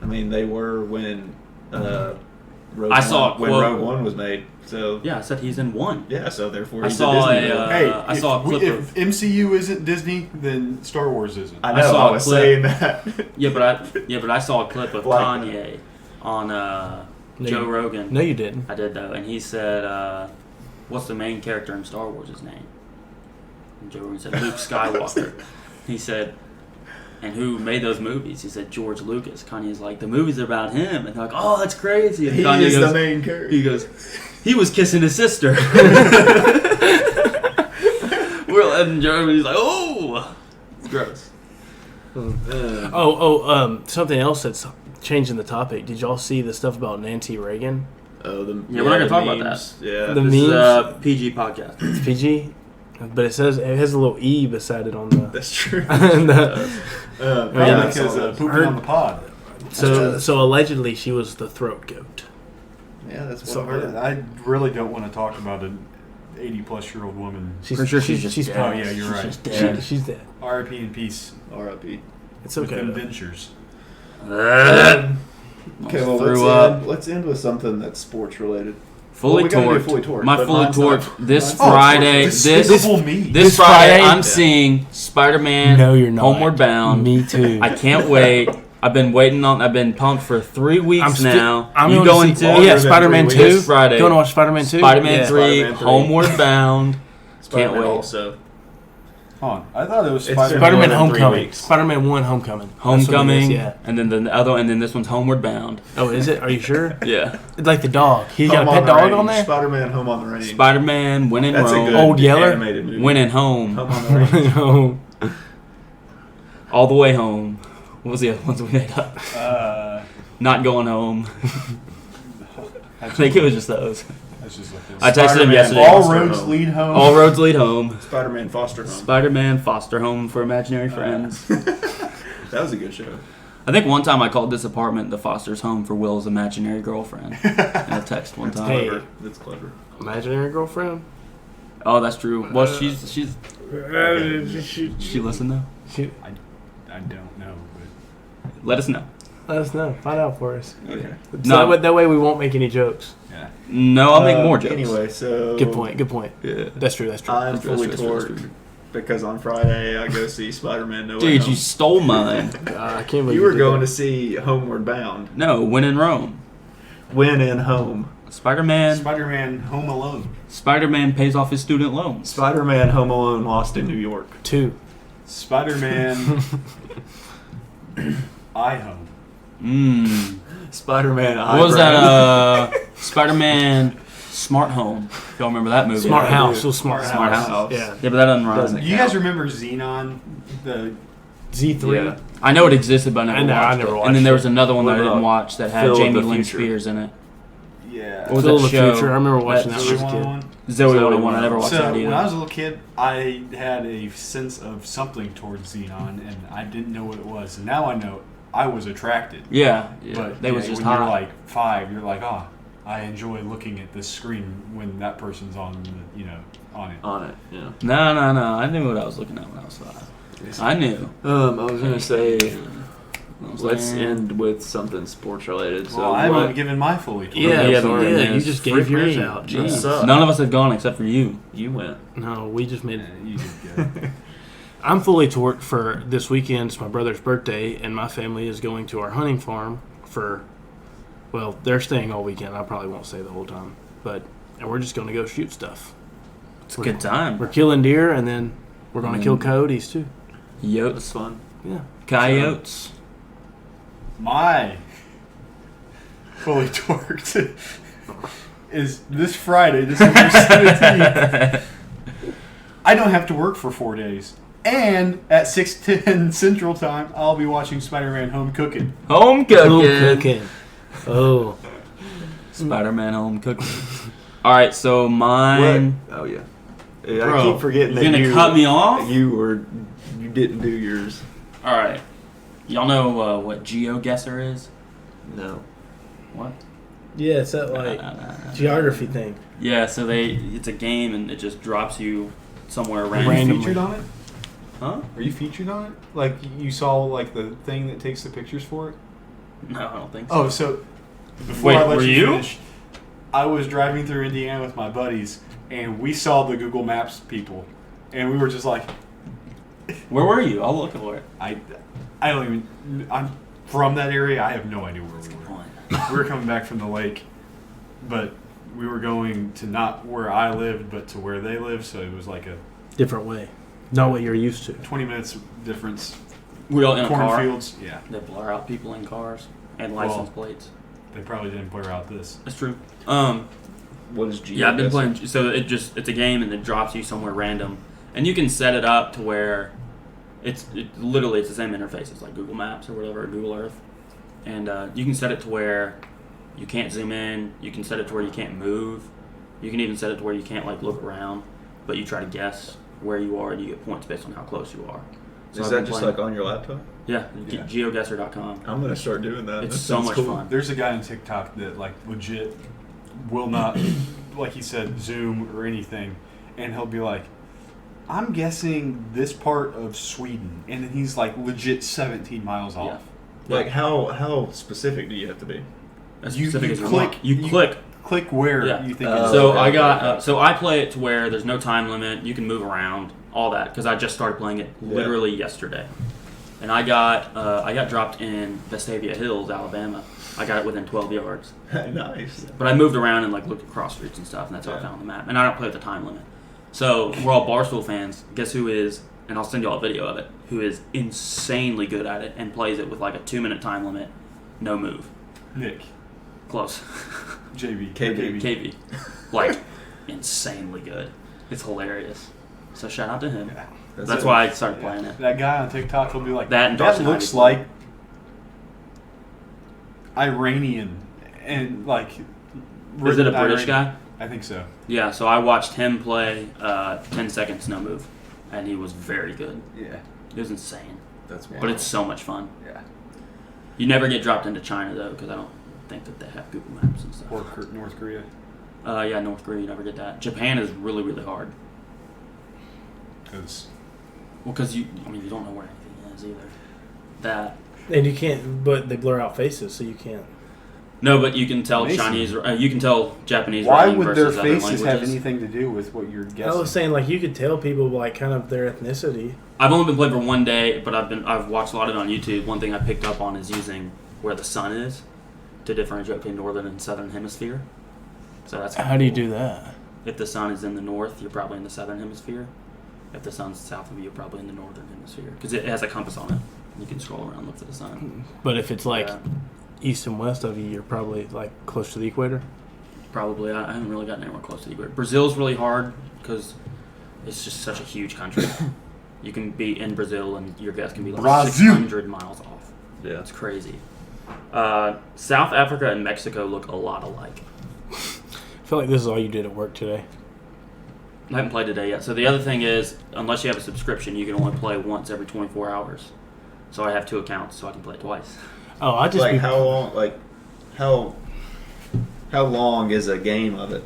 I mean, they were when Rogue I saw a One, when quote- Rogue One was made. So Yeah, I said he's in one. yeah, so therefore I he's saw a Disney a, villain. Hey, I saw a clip if MCU isn't Disney, then Star Wars isn't. I I know. saw I a was clip. saying that. Yeah, but I saw a clip of Like Kanye on No, Joe you- Rogan. No, you didn't. I did though, and he said, "What's the main character in Star Wars' name?" And Joe Rogan said, "Luke Skywalker." He said, "And who made those movies?" He said, "George Lucas." Kanye's like, "The movies are about him," and they're like, "Oh, that's crazy." And He Kanye is goes, the main character. He goes, "He was kissing his sister." And Joe Rogan's like, "Oh, it's gross." Something else that's changing the topic. Did y'all see the stuff about Nancy Reagan? Oh, the Yeah, we're not gonna the talk about memes. Yeah, The This is memes? a PG podcast. It's PG, but it has a little E beside it on the. that's true. and the Probably Yeah, because that's pooping Heard- on the pod. so allegedly she was the throat goat. Yeah, that's what So I heard. I really don't want to talk about an 80-plus-year-old woman. She's For sure she's just dead. Oh yeah, you're right. She's dead. She's dead. R.I.P. in peace. R.I.P. It's With okay. them though. ventures. Okay, well Threw up. let's end with something that's sports related. Fully we gotta do torqued. fully torqued, My but fully mine's torqued not- this mine's not Friday. torqued. Despicable Me. This This Friday, Friday? I'm Yeah. seeing Spider-Man. No, you're not. Homeward Bound. Me too. I can't wait. I've been waiting on. I've been pumped for 3 weeks now. I'm you going to? longer Yeah, than Spider-Man 3 2. This Friday. Going to watch Spider-Man 2? Spider-Man Yeah. 3, Spider-Man 3. Homeward Bound. Spider-Man Can't wait. Also, Hold on. I thought it was It's Spider-Man. Spider-Man more than 3 Homecoming. weeks. Spider-Man 1 Homecoming. That's what it Homecoming. is, yeah. And then the other, and then this one's Homeward Bound. Oh, is it? Are you sure? Yeah. It's like the dog. He got Home a on pet the dog Range. on there? Spider-Man Home on the Range. Spider-Man, Winning That's a Rome. good Old Yeller? animated movie. Winning Home. Home on the Range. No. All the way home. What was the other ones we made up? Not going home. I think it was just those. That's just like this. I texted him Spider-Man yesterday. All Foster roads Home. lead home. All roads lead home. Spider-Man Foster Home. Spider-Man Foster Home for Imaginary Friends. That was a good show. I think one time I called this apartment the Foster's home for Will's imaginary girlfriend. In a text one time. Hey. Clever. That's clever. Imaginary girlfriend? Oh, that's true. Well, she's she listened though. I don't know, but Let us know. Let us know. Find out for us. Okay. No. That way we won't make any jokes. yeah. No, I'll make more jokes. Anyway, so Good point. Good point. Yeah. That's true. That's true. I'm That's true, fully that's true, that's torqued true. because on Friday I go see Spider-Man No Way Dude, Home. you stole mine. I can't believe You were did going that. to see Homeward Bound. No, Win in Rome. When in Home. Spider-Man Home Alone. Spider-Man pays off his student loans. Spider-Man Home Alone Lost in New York. 2. Spider-Man iHome. Mmm. Spider-Man What was that? Spider-Man Smart Home. If y'all remember that movie. Smart I House. do. So smart Smart house. House. Yeah. Yeah, but that doesn't rhyme. Doesn't You guys remember Xenon? The Z3. Yeah. I know it existed, but I never I watched never it. watched And then there it. was another one that I What didn't about watch that had Phil of Jamie the Lynn Future? Spears in it. yeah. What was Phil that of the show? Future. I remember watching that That when I was a Zoe kid. 101. Zoe Zoe 101. I never watched So that when I either. was a little kid, I had a sense of something towards Xenon, and I didn't know what it was. And now I know I was attracted. Yeah, But they was just when hot. you're like 5, you're like, I enjoy looking at this screen when that person's on the, on it. On it, yeah. No. I knew what I was looking at when I was 5. I knew. I was gonna say, You know what I'm let's saying? end with something sports related. So Well, I haven't what? given my fully tour. Yeah, Yeah, sorry. but- Yeah, you just gave yours out. You Jeez. suck. None of us have gone except for you. You went. No, we just made Yeah, it. you did good. I'm fully torqued for this weekend. It's my brother's birthday, and my family is going to our hunting farm for, well, they're staying all weekend. I probably won't stay the whole time. And we're just going to go shoot stuff. It's a good time. We're killing deer, and then we're going to kill coyotes, too. That's Yotes. fun. Yeah. Coyotes. My fully torqued is this Friday, December 17th. I don't have to work for 4 days. And at 6:10 Central Time, I'll be watching Spider-Man Home Cooking. Home Home cooking. cooking. Oh. Spider-Man home cooking. All right, so mine. Oh yeah. Bro, I keep forgetting you're that gonna you cut me off? You didn't do yours. All right. Y'all know what GeoGuessr is? No. What? Yeah, it's that, geography thing. Yeah, so it's a game and it just drops you somewhere Are you random. Randomly. featured on it? Huh? Are you featured on it? Like, you saw, like, the thing that takes the pictures for it? No, I don't think so. Oh, so before Wait, I let were you you? finish, I was driving through Indiana with my buddies, and we saw the Google Maps people, and we were just like, Where were you? I'll look for it. I don't even. I'm from that area. I have no idea where we were. We were coming back from the lake, but we were going to not where I lived, but to where they live. So it was like a Different way. Not what you're used to. 20 minutes difference. We all in a car. Cornfields. Yeah, They blur out people in cars and license plates. they probably didn't blur out this. That's true. What is GeoGuessr? Yeah, I've been playing. So it's a game and it drops you somewhere random, and you can set it up to where it's the same interface. It's like Google Maps or whatever, or Google Earth, and you can set it to where you can't zoom in. You can set it to where you can't move. You can even set it to where you can't like look around, but you try to guess where you are and you get points based on how close you are. So Is I've that been just playing- like on your laptop? Yeah, Yeah. geoguessr.com. I'm gonna start doing that. It's That so sounds much cool. fun. There's a guy on TikTok that like legit will not, like he said, Zoom or anything, and he'll be like, "I'm guessing this part of Sweden," and then he's like legit 17 miles off. Like how specific do you have to be? As You- specific you as you click- want. You you click click where Yeah. you think So okay, I got okay. so I play it to where there's no time limit. You can move around, all that, because I just started playing it literally yesterday, and I got dropped in Vestavia Hills, Alabama. I got it within 12 yards, Nice. but I moved around and like looked at cross streets and stuff, and that's how I found the map. And I don't play with the time limit. So we're all Barstool fans. Guess who is? And I'll send you all a video of it. Who is insanely good at it and plays it with like a 2-minute time limit, no move. Nick, Close. JB, KB. KV. Like, insanely good. It's hilarious. So shout out to him. That's why I started playing it. That guy on TikTok will be like, That and that Darcy looks Knight. like Iranian and like. Is it a written British Iranian. guy? I think so. Yeah, so I watched him play 10 seconds no move, and he was very good. Yeah. It was insane. That's wild. But it's so much fun. Yeah. You never get dropped into China, though, because I don't think that they have Google Maps and stuff. Or North Korea. Yeah, North Korea, you never get that. Japan is really, really hard. Because Well, because you don't know where anything is either. That. And you can't, but they blur out faces, so you can't. No, but you can tell Amazing. Chinese, you can tell Japanese why writing would their versus other faces have languages. anything to do with what you're guessing? I was saying, like, you could tell people, like, kind of their ethnicity. I've only been playing for one day, but I've watched a lot of it on YouTube. One thing I picked up on is using where the sun is to differentiate between northern and southern hemisphere. So that's How do you do that? If the sun is in the north, you're probably in the southern hemisphere. If the sun's south of you, you're probably in the northern hemisphere because it has a compass on it. You can scroll around, look for the sun. But if it's like Yeah. east and west of you, you're probably like close to the equator. Probably. I haven't really gotten anywhere close to the equator. Brazil's really hard because it's just such a huge country. You can be in Brazil and your guess can be like Brazil. 600 miles off. Yeah. It's crazy. South Africa and Mexico look a lot alike. I feel like this is all you did at work today. I haven't played today yet. So the other thing is, unless you have a subscription, you can only play once every 24 hours. So I have 2 accounts, so I can play it twice. Oh, I just Like be, how long? Like how long is a game of it?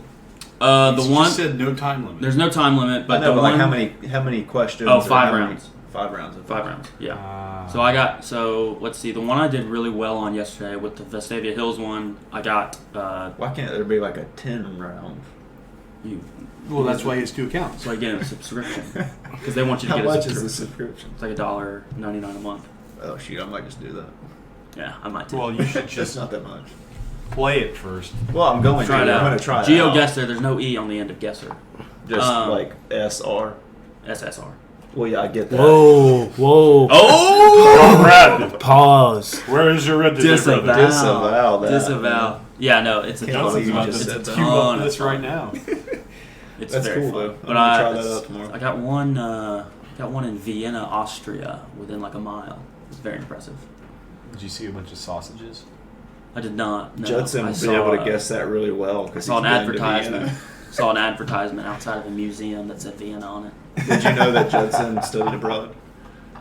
The You one just said no time limit. there's no time limit, but I know, the but one like how many questions? Oh, or 5 how many- rounds. 5 rounds. 5 rounds. Yeah. Ah. So let's see. The one I did really well on yesterday with the Vestavia Hills one, I got Why can't there be like a 10 round? you. Well, that's why he has 2 accounts. So I get a subscription because they want you to How get a much is subscription. the subscription? It's like $1.99 a month. Oh shoot, I might just do that. Yeah, I might too. Well, you should Just just not that much. play it first. Well, I'm going try to. it out. I'm going to try it Geo out. Guesser. There's no E on the end of Guesser. Just Um, like SR. SSR. Well, yeah, I get that. whoa, whoa. Oh! Pause. Where is your red Disavow. Disavow that. Disavow. Yeah, no, it's a Can't ton believe of you fun. just It's a said that. Cue ton up of this fun. right now. It's That's very cool, fun. though. I'm But gonna try that out tomorrow. I got one in Vienna, Austria, within like a mile. It's very impressive. Did you see a bunch of sausages? I did not. No. Judson I would be saw, able to guess that really well I because saw an advertisement. Saw an advertisement outside of a museum that said Vienna on it. Did you know that Judson studied abroad?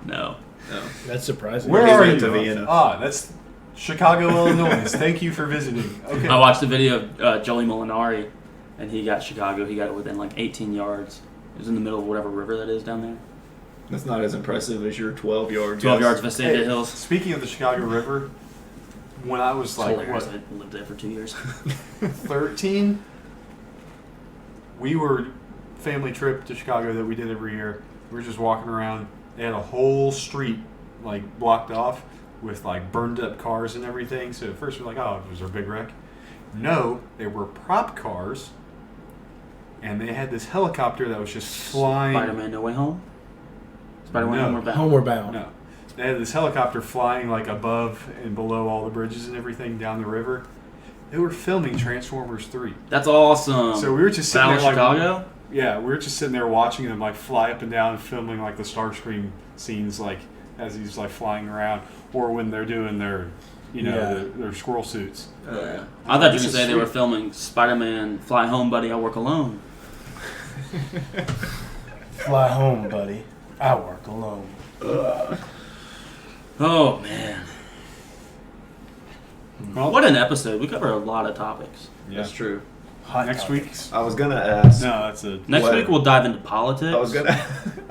No. No. That's surprising. Where He are went you? to Vienna. Ah, that's Chicago, Illinois. Thank you for visiting. Okay. I watched the video of Joey Molinari, and he got Chicago. He got it within like 18 yards. It was in the middle of whatever river that is down there. That's not as impressive as your 12-yard 12 guess. yards, Vestavia Hey, Hills. Speaking of the Chicago River, when I was It's like hilarious. what, I lived there for 2 years. 13, we were family trip to Chicago that we did every year. We were just walking around. They had a whole street like blocked off with like burned up cars and everything. So at first we're like, oh, was there a big wreck? No, they were prop cars, and they had this helicopter that was just flying. Spider-Man No Way Home? Spider-Man No. Homeward Bound? Homeward bound. No, they had this helicopter flying like above and below all the bridges and everything down the river. They were filming Transformers 3. That's awesome. So we were just sitting Battle there of like, Chicago? yeah, we were just sitting there watching them like fly up and down, filming like the Starscream scenes, like as he's like flying around, or when they're doing their, Yeah. their squirrel suits. Yeah. I thought you were This going to is say they were sweet. filming Spider-Man Fly Home, Buddy, I Work Alone. Fly home, buddy. I work alone. Oh, man. Well, What an episode. We covered a lot of topics. That's true. Hot next topics. week? I was gonna ask. No, that's a Next What? week we'll dive into politics. I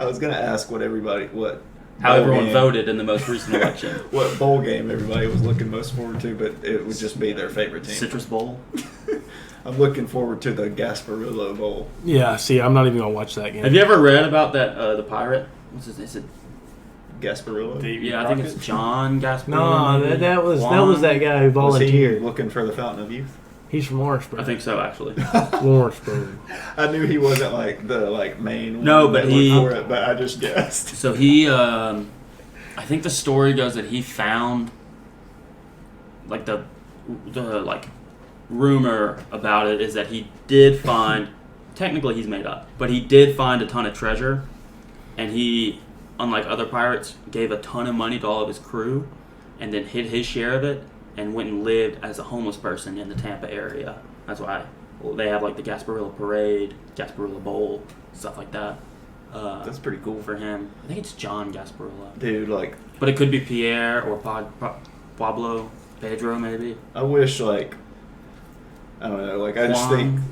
was gonna ask what how bowl everyone game- voted in the most recent election. what bowl game everybody was looking most forward to, but it would just be their favorite team. Citrus Bowl. I'm looking forward to the Gasparillo Bowl. Yeah, see, I'm not even gonna watch that game. Have you ever read about that the pirate? What's his name? Is it? Gasparillo? Yeah, I think it's John Gasparillo. No, maybe? that was Juan? that guy who Was he volunteered. looking for the Fountain of Youth? He's from Lawrenceburg. I think so, actually. Lawrenceburg. I knew he wasn't like the main No, one but that he- looked for it, but I just guessed. So he, I think the story goes that he found, like the like rumor about it is that he did find, technically he's made up, but he did find a ton of treasure, and he, unlike other pirates, gave a ton of money to all of his crew, and then hid his share of it, and went and lived as a homeless person in the Tampa area. That's why they have like the Gasparilla Parade, Gasparilla Bowl, stuff like that. That's pretty cool. For him. I think it's John Gasparilla. Dude, like, But it could be Pierre or Pablo, Pedro maybe. I wish, like, I don't know, like, I just Juan.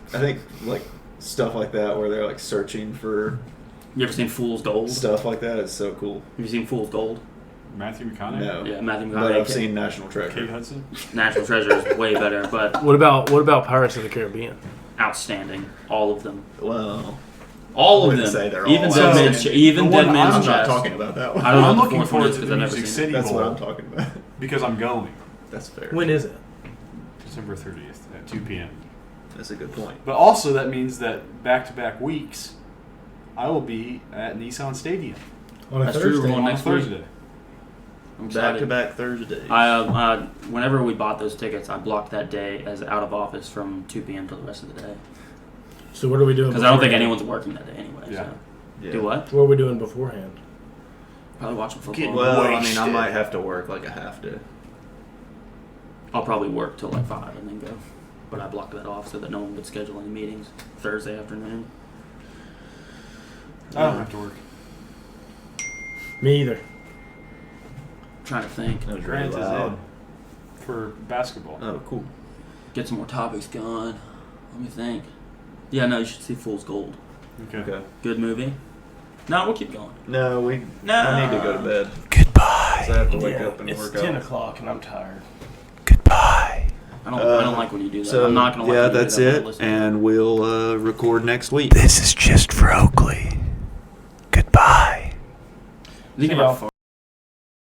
think, like, stuff like that where they're, like, searching for You ever seen Fool's Gold? stuff like that is so cool. Have you seen Fool's Gold? Matthew McConaughey. No. Yeah, Matthew But I've McConaughey. seen National Kate Treasure. Hudson. Natural Treasure is way better, but What about Pirates of the Caribbean? outstanding. All of them. Well, All I of wouldn't them. say they're Even all Dead Man's outstanding. Even The Dead one Man's I'm not Chest. talking about that one. I don't know I'm what looking the fourth one forward is to 'cause the I've never Music seen it. City That's what I'm Bowl talking about. because I'm going That's fair. When is it? December 30th at 2 p.m. That's a good point. But also that means that back-to-back weeks, I will be at Nissan Stadium On a That's true. We're Thursday. going on next week. Thursday. I'm excited. Back-to-back Thursdays. Whenever we bought those tickets, I blocked that day as out of office from 2 p.m. till the rest of the day. So what are we doing? Because I don't think beforehand? anyone's working that day anyway. Yeah. So. Yeah. Do what? What are we doing beforehand? Probably watching football. Well, I mean, I Wasted. might have to work like a half day. I'll probably work till like 5 and then go. But I blocked that off so that no one would schedule any meetings Thursday afternoon. I don't have to work. Me either. Trying to think. That was Grant really is loud. in for basketball. Oh, cool. Get some more topics going. Let me think. Yeah, no, you should see Fool's Gold. Okay. Good movie. No, we'll keep going. No, No. I need to go to bed. Goodbye. So I have to wake up and it's work 10 out. o'clock and I'm tired. Goodbye. I don't like when you do that. So I'm not gonna like yeah, when you do that's that. I'm not it, listening. and we'll record next week. This is just for Oakley. Goodbye. Think See about y'all.